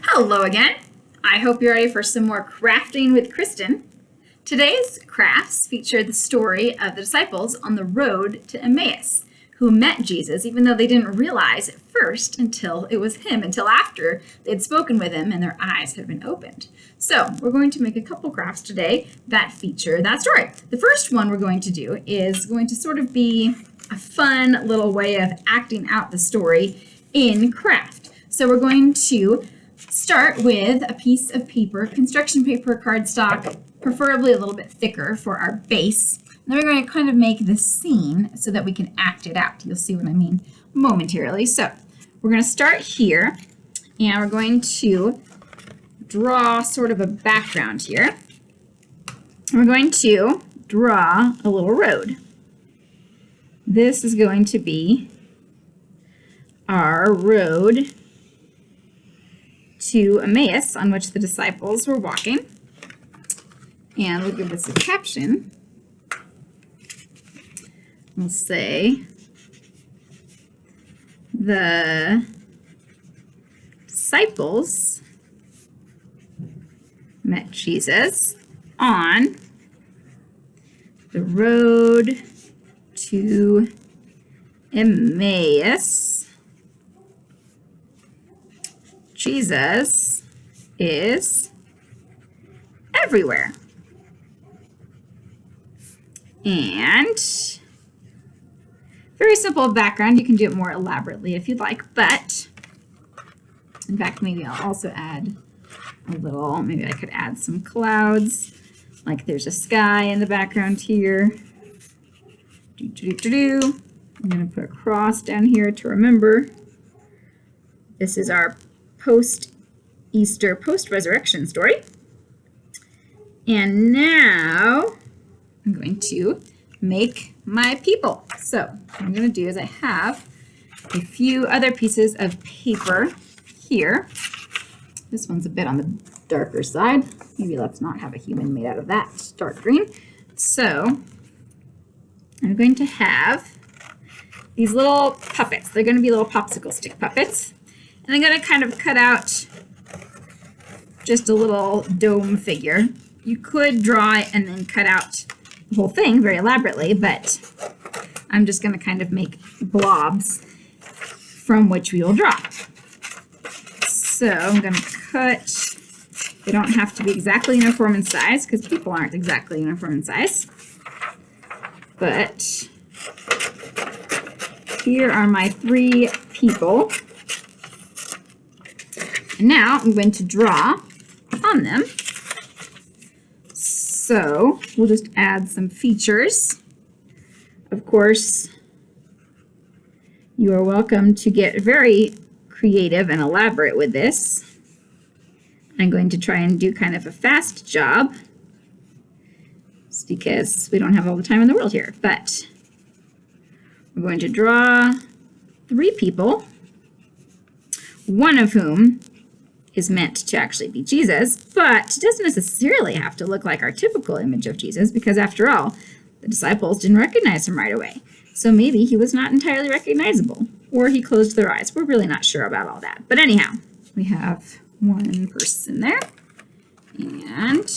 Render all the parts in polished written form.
Hello again. I hope you're ready for some more crafting with Kristen. Today's crafts feature the story of the disciples on the road to Emmaus, who met Jesus even though they didn't realize at first until it was him, until after they had spoken with him and their eyes had been opened. So we're going to make a couple crafts today that feature that story. The first one we're going to do is going to sort of be a fun little way of acting out the story in craft. So we're going to start with a piece of paper, construction paper, cardstock, preferably a little bit thicker for our base. And then we're going to kind of make the scene so that we can act it out. You'll see what I mean momentarily. So we're going to start here, and we're going to draw sort of a background here. And we're going to draw a little road. This is going to be our road to Emmaus, on which the disciples were walking. And we'll give this a caption. We'll say, the disciples met Jesus on the road to Emmaus. Jesus is everywhere. And very simple background. You can do it more elaborately if you'd like, but in fact, maybe I'll also add a little, maybe I could add some clouds, like there's a sky in the background here. I'm going to put a cross down here to remember. This is our post-Easter, post-resurrection story. And now I'm going to make my people. So what I'm going to do is I have a few other pieces of paper here. This one's a bit on the darker side. Maybe let's not have a human made out of that dark green. So I'm going to have these little puppets. They're going to be little popsicle stick puppets. And I'm going to kind of cut out just a little dome figure. You could draw it and then cut out the whole thing very elaborately, but I'm just going to kind of make blobs from which we will draw. So I'm going to cut. They don't have to be exactly uniform in size because people aren't exactly uniform in size. But here are my 3 people. And now I'm going to draw on them. So we'll just add some features. Of course, you are welcome to get very creative and elaborate with this. I'm going to try and do kind of a fast job. It's because we don't have all the time in the world here. But we're going to draw 3 people, one of whom is meant to actually be Jesus, but it doesn't necessarily have to look like our typical image of Jesus, because after all, the disciples didn't recognize him right away. So maybe he was not entirely recognizable, or he closed their eyes. We're really not sure about all that. But anyhow, we have one person there, and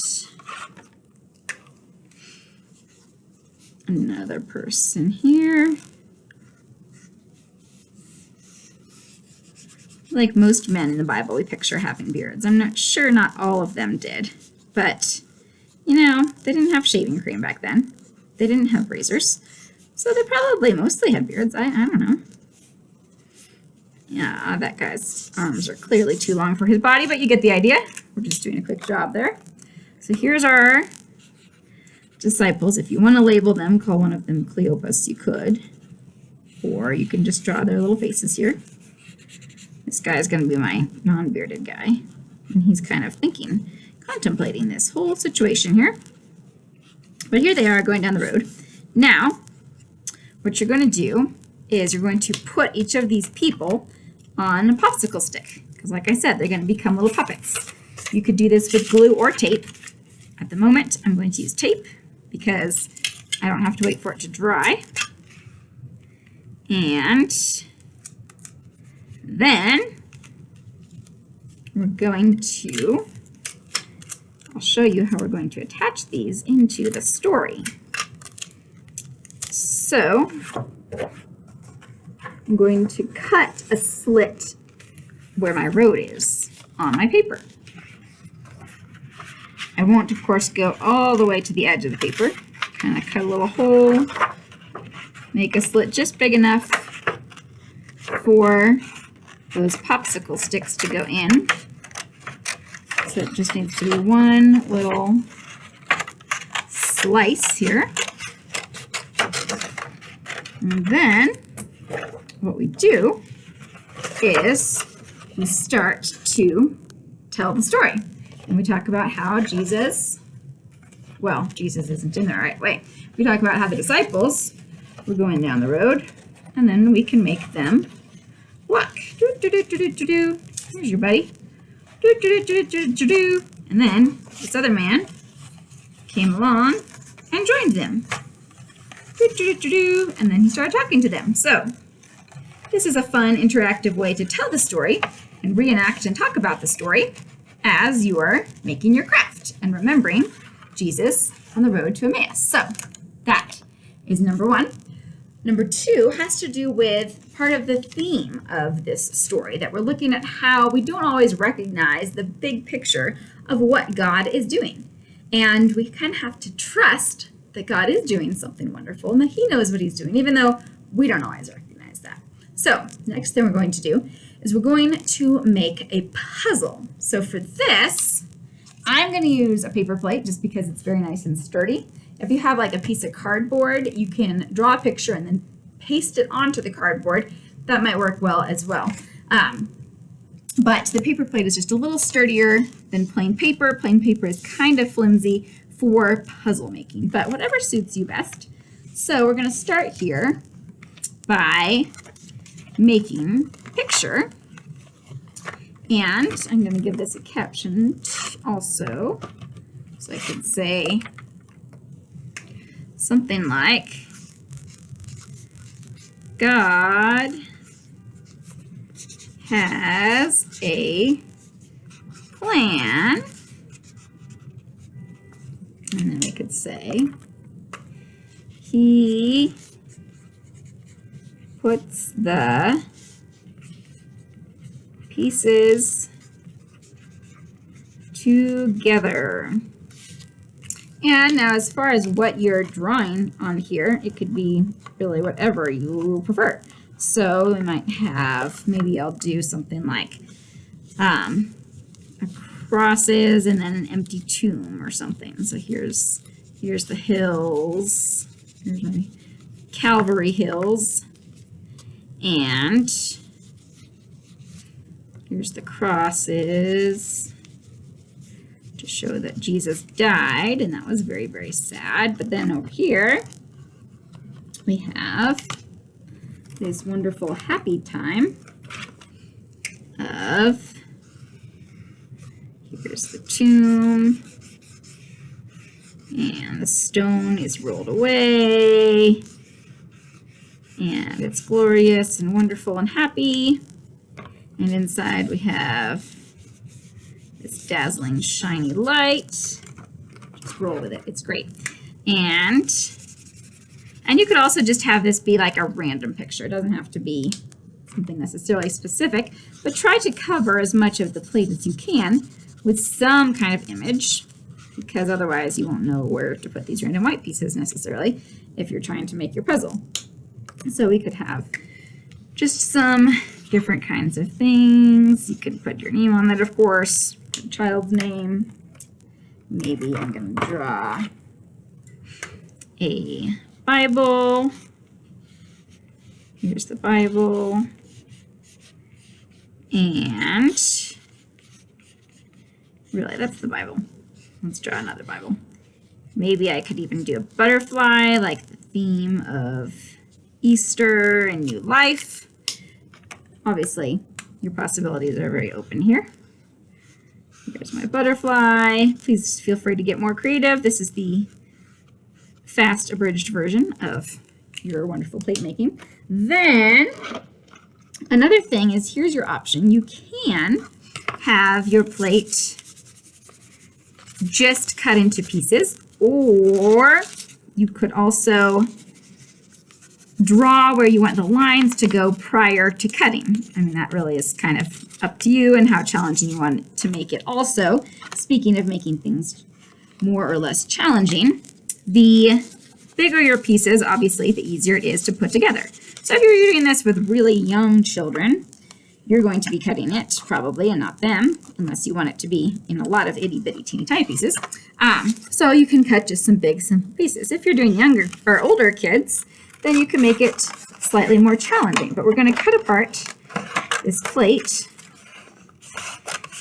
another person here. Like most men in the Bible, we picture having beards. I'm not sure not all of them did, but, you know, they didn't have shaving cream back then. They didn't have razors, so they probably mostly had beards. I don't know. Yeah, that guy's arms are clearly too long for his body, but you get the idea. We're just doing a quick job there. So here's our disciples. If you want to label them, call one of them Cleopas, you could. Or you can just draw their little faces here. This guy is going to be my non-bearded guy, and he's kind of contemplating this whole situation here. But here they are going down the road. Now, what you're going to do is you're going to put each of these people on a popsicle stick, because like I said, they're going to become little puppets. You could do this with glue or tape. At the moment, I'm going to use tape because I don't have to wait for it to dry. And then we're going to, I'll show you how we're going to attach these into the story. So I'm going to cut a slit where my road is on my paper. I won't, of course, go all the way to the edge of the paper. Kind of cut a little hole, make a slit just big enough for those popsicle sticks to go in. So it just needs to be one little slice here. And then what we do is we start to tell the story. And we talk about how Jesus isn't in the right way. We talk about how the disciples were going down the road, and then we can make them walk. Here's your buddy. And then this other man came along and joined them. And then he started talking to them. So this is a fun, interactive way to tell the story and reenact and talk about the story as you are making your craft and remembering Jesus on the road to Emmaus. So that is number one. Number two has to do with part of the theme of this story, that we're looking at how we don't always recognize the big picture of what God is doing. And we kind of have to trust that God is doing something wonderful and that he knows what he's doing, even though we don't always recognize that. So next thing we're going to do is we're going to make a puzzle. So for this, I'm going to use a paper plate just because it's very nice and sturdy. If you have like a piece of cardboard, you can draw a picture and then paste it onto the cardboard. That might work well as well. But the paper plate is just a little sturdier than plain paper. Plain paper is kind of flimsy for puzzle making, but whatever suits you best. So we're going to start here by making a picture. And I'm going to give this a caption also. So I could say something like, God has a plan. And then we could say, he puts the pieces together. And now as far as what you're drawing on here, it could be really whatever you prefer. So we might have, maybe I'll do something like crosses and then an empty tomb or something. So here's the hills. Here's my Calvary Hills. And here's the crosses to show that Jesus died, and that was very, very sad. But then over here, we have this wonderful happy time of, here's the tomb, and the stone is rolled away, and it's glorious and wonderful and happy. And inside we have this dazzling shiny light. Just roll with it, it's great. And you could also just have this be like a random picture. It doesn't have to be something necessarily specific, but try to cover as much of the plate as you can with some kind of image, because otherwise you won't know where to put these random white pieces necessarily if you're trying to make your puzzle. So we could have just some different kinds of things. You could put your name on it, of course, the child's name. Maybe I'm going to draw a Bible. Here's the Bible. And really, that's the Bible. Let's draw another Bible. Maybe I could even do a butterfly, like the theme of Easter and new life. Obviously, your possibilities are very open here. Here's my butterfly. Please feel free to get more creative. This is the fast abridged version of your wonderful plate making. Then another thing is, here's your option. You can have your plate just cut into pieces, or you could also draw where you want the lines to go prior to cutting. I mean, that really is kind of up to you and how challenging you want to make it. Also, speaking of making things more or less challenging, the bigger your pieces, obviously, the easier it is to put together. So if you're doing this with really young children, you're going to be cutting it probably and not them, unless you want it to be in a lot of itty bitty teeny tiny pieces. So you can cut just some big simple pieces. If you're doing younger or older kids, then you can make it slightly more challenging. But we're going to cut apart this plate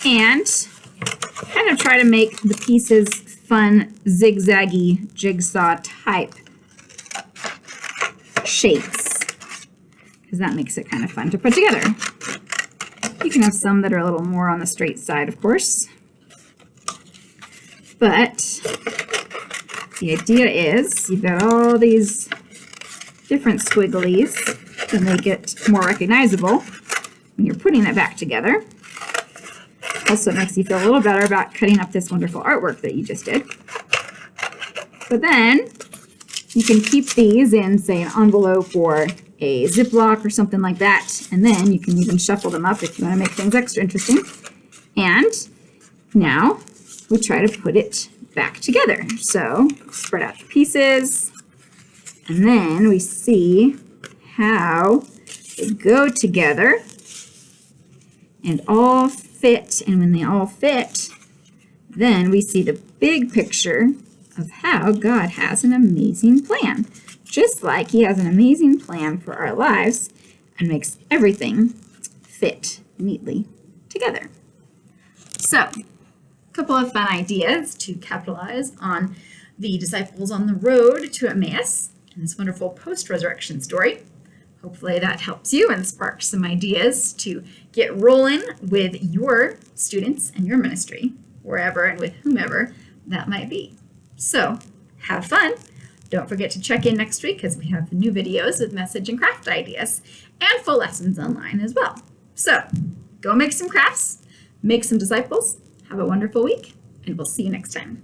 and kind of try to make the pieces fun, zigzaggy, jigsaw type shapes, because that makes it kind of fun to put together. You can have some that are a little more on the straight side, of course. But the idea is you've got all these different squigglies to make it more recognizable when you're putting it back together. Also, it makes you feel a little better about cutting up this wonderful artwork that you just did. But then you can keep these in, say, an envelope or a Ziploc or something like that, and then you can even shuffle them up if you want to make things extra interesting. And now we try to put it back together. So spread out the pieces, and then we see how they go together and all fit. And when they all fit, then we see the big picture of how God has an amazing plan. Just like he has an amazing plan for our lives and makes everything fit neatly together. So, a couple of fun ideas to capitalize on the disciples on the road to Emmaus and this wonderful post-resurrection story. Hopefully that helps you and sparks some ideas to get rolling with your students and your ministry, wherever and with whomever that might be. So, have fun. Don't forget to check in next week because we have new videos with message and craft ideas and full lessons online as well. So go make some crafts, make some disciples, have a wonderful week, and we'll see you next time.